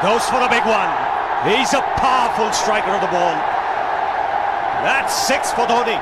Goes for the big one. He's a powerful striker of the ball. That's 6 for Dhoni.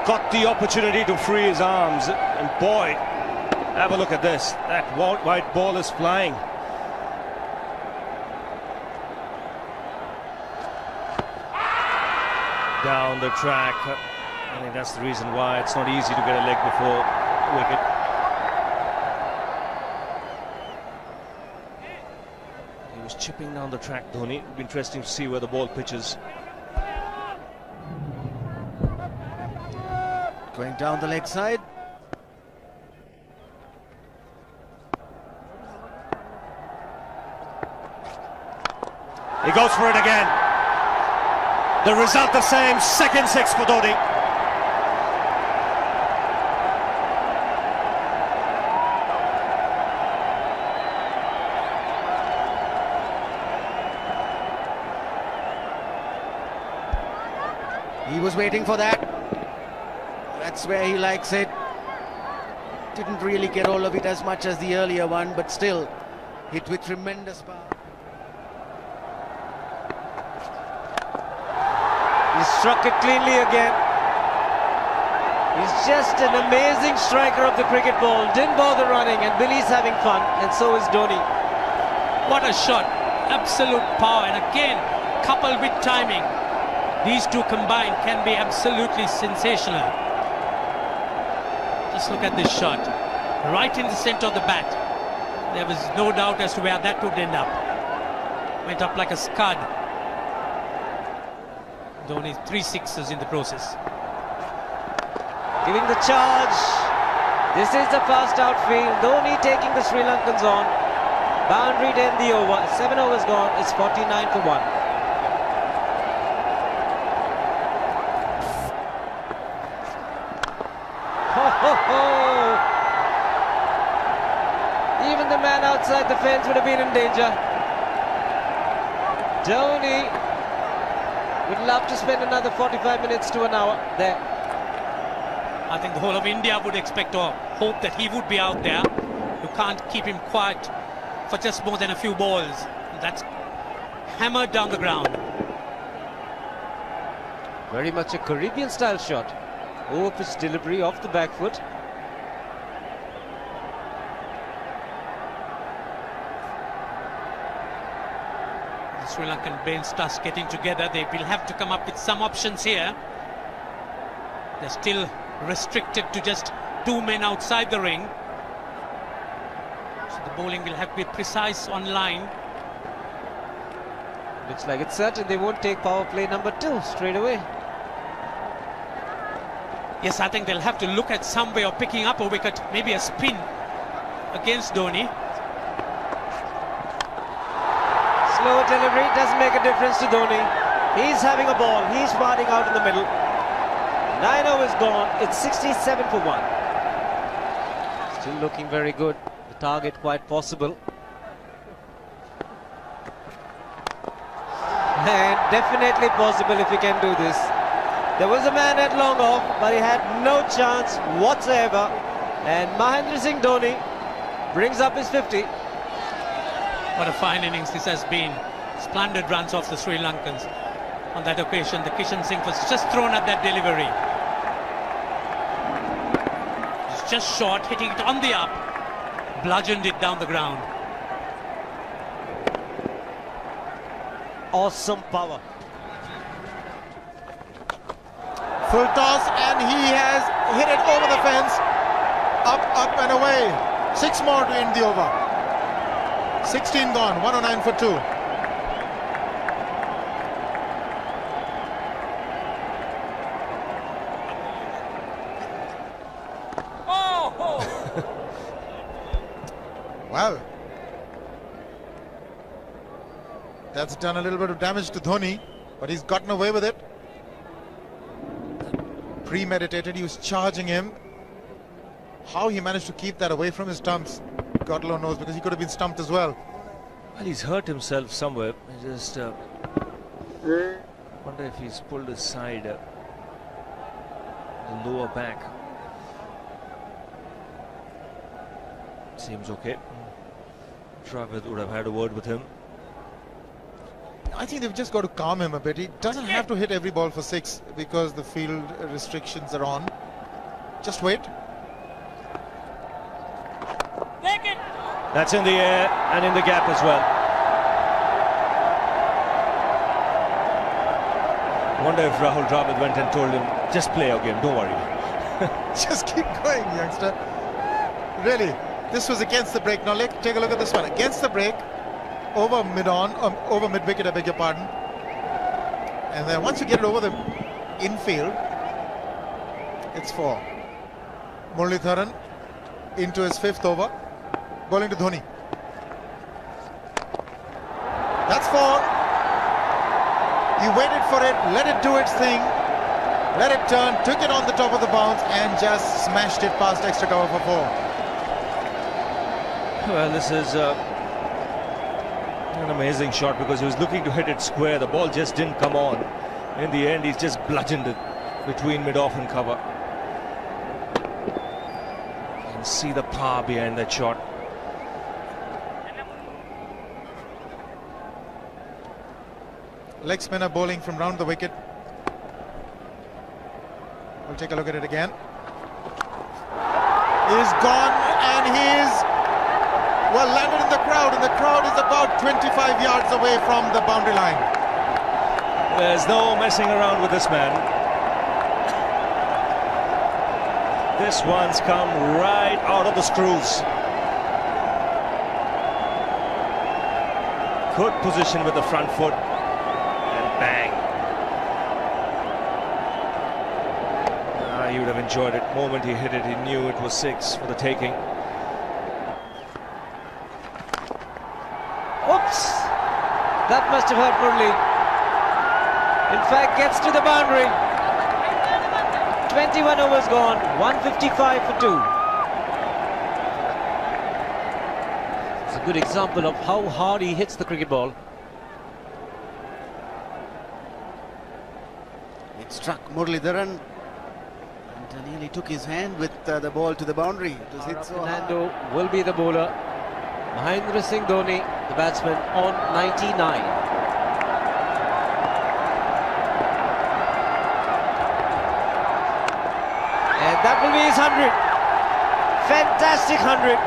Got the opportunity to free his arms, and boy, have a look at this. That white ball is flying. Down the track. I think that's the reason why it's not easy to get a leg before wicket. He was chipping down the track, Dhoni. It'll be interesting to see where the ball pitches. Going down the leg side. He goes for it again. The result the same, second 6 for Dhoni. He was waiting for that. That's where he likes it. Didn't really get all of it as much as the earlier one, but still hit with tremendous power. He struck it cleanly again. He's just an amazing striker of the cricket ball. Didn't bother running, and Billy's having fun, and so is Dhoni. What a shot. Absolute power, and again, coupled with timing. These two combined can be absolutely sensational. Just look at this shot. Right in the center of the bat. There was no doubt as to where that would end up. Went up like a scud. Dhoni 3 sixes in the process. Giving the charge. This is the fast outfield. Dhoni taking the Sri Lankans on. Boundary to end the over. 7 overs gone. It's 49 for 1. Even the man outside the fence would have been in danger. Dhoni would love to spend another 45 minutes to an hour there. I think the whole of India would expect or hope that he would be out there. You can't keep him quiet for just more than a few balls. That's hammered down the ground. Very much a Caribbean style shot. Over-pitch delivery off the back foot. The Sri Lankan bench starts getting together. They will have to come up with some options here. They're still restricted to just 2 men outside the ring. So the bowling will have to be precise on line. Looks like it's certain they won't take power play number 2 straight away. Yes, I think they'll have to look at some way of picking up a wicket, maybe a spin against Dhoni. Slower delivery doesn't make a difference to Dhoni. He's having a ball, he's firing out in the middle. 9 overs gone, it's 67 for 1. Still looking very good, the target quite possible. And definitely possible if he can do this. There was a man at long off, but he had no chance whatsoever. And Mahendra Singh Dhoni brings up his 50. What a fine innings this has been. Splendid runs off the Sri Lankans. On that occasion, the Kishan Singh was just thrown at that delivery. It's just short, hitting it on the up. Bludgeoned it down the ground. Awesome power. Full toss, and he has hit it over the fence. Up and away. 6 more to end the over. 16 gone, 109 for 2. Well, that's done a little bit of damage to Dhoni, but he's gotten away with it. Premeditated, he was charging him. How he managed to keep that away from his stumps, God alone knows, because he could have been stumped as well. Well, he's hurt himself somewhere. I just wonder if he's pulled his side, the lower back. seems okay. Dravid would have had a word with him. I think they've just got to calm him a bit. He doesn't have to hit every ball for 6 because the field restrictions are on. Just wait. That's in the air and in the gap as well. I wonder if Rahul Dravid went and told him, just play your game, don't worry. Just keep going, youngster. Really, this was against the break. Now take a look at this one. Against the break, over mid-wicket, I beg your pardon. And then once you get it over the infield, it's 4. Muralitharan into his 5th over, bowling to Dhoni. That's 4. He waited for it, let it do its thing, let it turn, took it on the top of the bounce and just smashed it past extra cover for 4. Well, this is an amazing shot because he was looking to hit it square. The ball just didn't come on. In the end, he's just bludgeoned it between mid-off and cover. You can see the power behind that shot. Leg spinner bowling from round the wicket. We'll take a look at it again. He's gone and he's well landed in the crowd, and the crowd is about 25 yards away from the boundary line. There's no messing around with this man. This one's come right out of the screws. Good position with the front foot. And bang. He would have enjoyed it. The moment he hit it, he knew it was 6 for the taking. Oops! That must have hurt Murli. In fact, gets to the boundary. 21 overs gone, 155 for 2. It's a good example of how hard he hits the cricket ball. It struck Muralitharan and nearly took his hand with the ball to the boundary. It was hit so hard. Fernando will be the bowler. Mahendra Singh Dhoni, the batsman, on 99. And that will be his 100. Fantastic 100.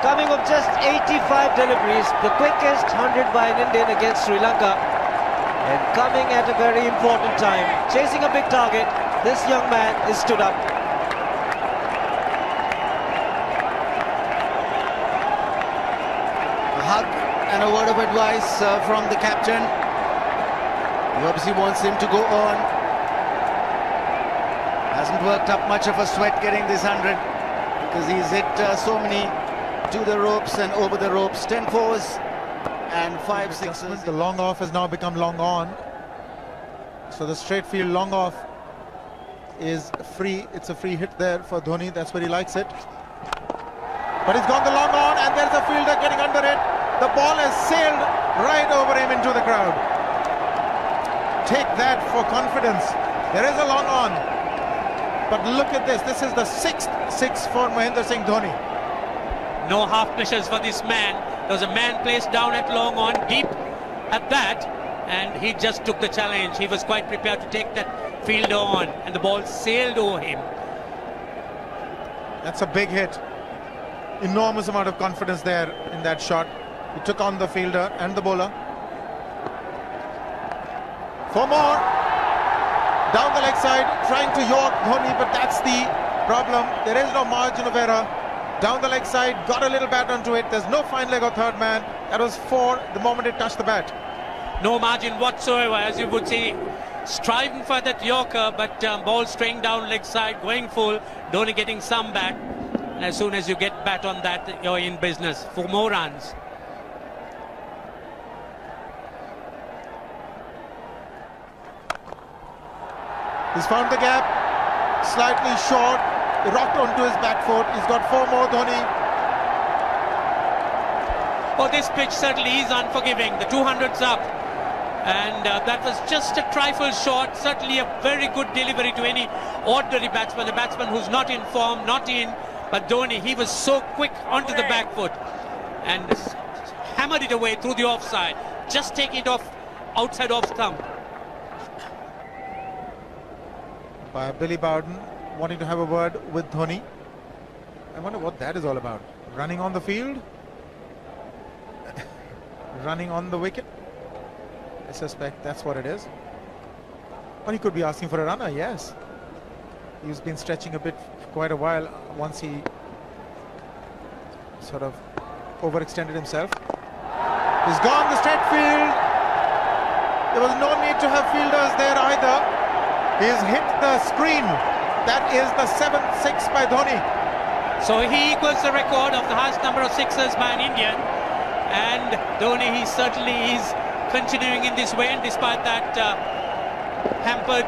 Coming of just 85 deliveries, the quickest 100 by an Indian against Sri Lanka. And coming at a very important time. Chasing a big target, this young man is stood up. A hug and a word of advice from the captain. He obviously wants him to go on. Hasn't worked up much of a sweat getting this 100 because he's hit so many to the ropes and over the ropes. 10 fours and 5 sixes. The long off has now become long on. So the straight field long off is free. It's a free hit there for Dhoni. That's where he likes it. But he's gone the long on and there's a fielder getting under it. The ball has sailed right over him into the crowd. Take that for confidence. There is a long on. But look at this. This is the 6th 6 for Mahendra Singh Dhoni. No half measures for this man. There was a man placed down at long on, deep at that, and he just took the challenge. He was quite prepared to take that fielder on, and the ball sailed over him. That's a big hit. Enormous amount of confidence there in that shot. He took on the fielder and the bowler. 4 more. Down the leg side, trying to york Dhoni, but that's the problem. There is no margin of error. Down the leg side, got a little bat onto it. There's no fine leg or third man. That was 4 the moment it touched the bat. No margin whatsoever, as you would see. Striving for that yorker, but ball straying down leg side, going full. Dhoni getting some bat. And as soon as you get bat on that, you're in business for more runs. He's found the gap, slightly short, rocked onto his back foot. He's got 4 more, Dhoni. Oh, this pitch certainly is unforgiving. The 200's up. And that was just a trifle short. Certainly a very good delivery to any ordinary batsman. A batsman who's not in form, not in. But Dhoni, he was so quick onto the back foot and hammered it away through the offside. Just taking it off outside off stump. By Billy Bowden wanting to have a word with Dhoni. I wonder what that is all about. Running on the field? Running on the wicket? I suspect that's what it is. Or he could be asking for a runner, yes. He's been stretching a bit for quite a while once he sort of overextended himself. He's gone the straight field. There was no need to have fielders there either. He's hit the screen. That is the 7th six by Dhoni. So he equals the record of the highest number of sixes by an Indian. And Dhoni, he certainly is continuing in this way, and despite that hampered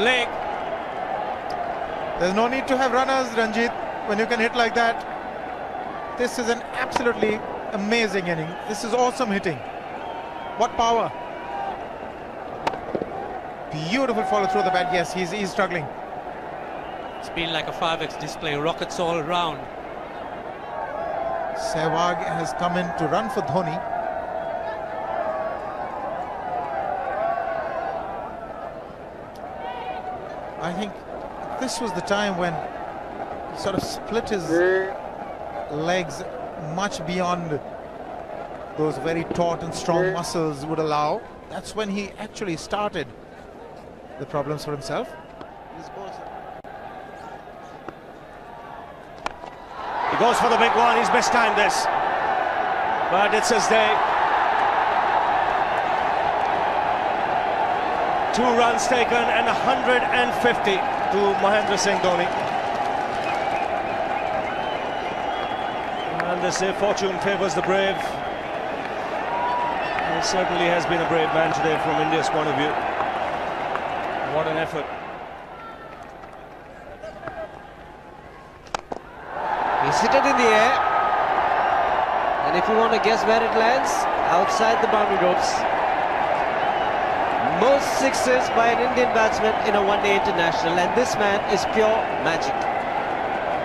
leg. There's no need to have runners, Ranjit, when you can hit like that. This is an absolutely amazing inning. This is awesome hitting. What power. Beautiful follow through the bat. Yes, he's struggling. It's been like a 5x display, rockets all around. Sehwag has come in to run for Dhoni. I think this was the time when he sort of split his legs much beyond those very taut and strong muscles would allow. That's when he actually started the problems for himself. He goes for the big one. He's mistimed this, but it's his day. 2 runs taken and 150 to Mahendra Singh Dhoni. And they say fortune favours the brave. He certainly has been a brave man today from India's point of view. What an effort. He's hit it in the air. And if you want to guess where it lands, outside the boundary ropes. Most sixes by an Indian batsman in a one-day international, and this man is pure magic.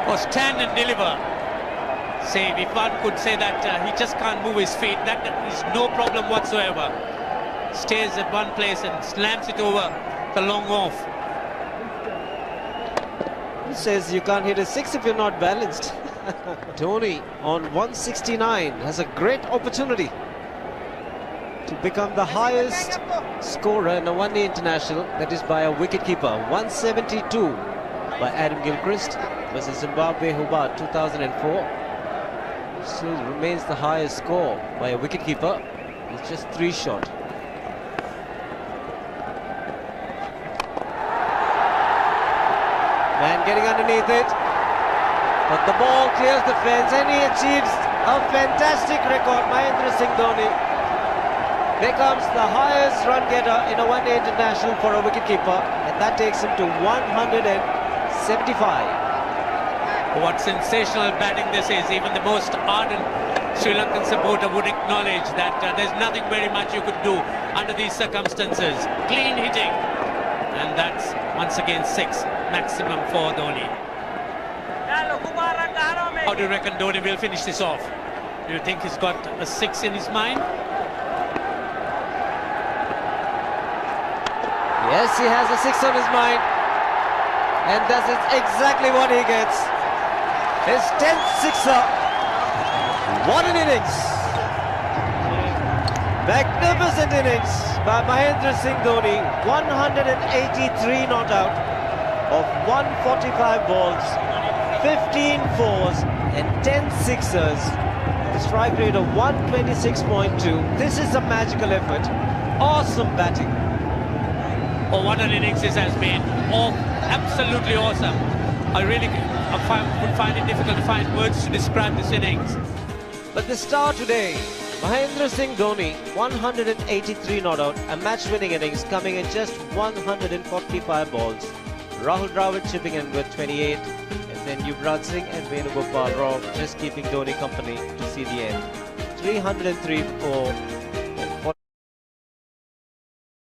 Or stand and deliver. Say, if one could say that he just can't move his feet, that is no problem whatsoever. Stays at one place and slams it over the long off. He says you can't hit a six if you're not balanced. Dhoni on 169 has a great opportunity to become the highest scorer in a one-day international, that is by a wicketkeeper. 172 by Adam Gilchrist versus Zimbabwe Hobart 2004. Still remains the highest score by a wicketkeeper. It's just 3 short. Man getting underneath it, but the ball clears the fence and he achieves a fantastic record. Mahendra Singh Dhoni becomes the highest run getter in a one-day international for a wicketkeeper, and that takes him to 175. What sensational batting this is. Even the most ardent Sri Lankan supporter would acknowledge that there's nothing very much you could do under these circumstances. Clean hitting, and that's once again 6 maximum for Dhoni. How do you reckon Dhoni will finish this off? Do you think he's got a 6 in his mind? Yes, he has a 6 on his mind, and that's exactly what he gets. His 10th sixer. What an innings! Magnificent innings by Mahendra Singh Dhoni. 183 not out of 145 balls, 15 fours and 10 sixers. The strike rate of 126.2. This is a magical effort. Awesome batting. Oh, what an innings this has been. Oh, absolutely awesome. I really would find it difficult to find words to describe this innings. But the star today, Mahendra Singh Dhoni, 183 not out, a match-winning innings coming in just 145 balls. Rahul Dravid chipping in with 28, and then Yuvraj Singh and Venugopal Rao just keeping Dhoni company to see the end. 303 for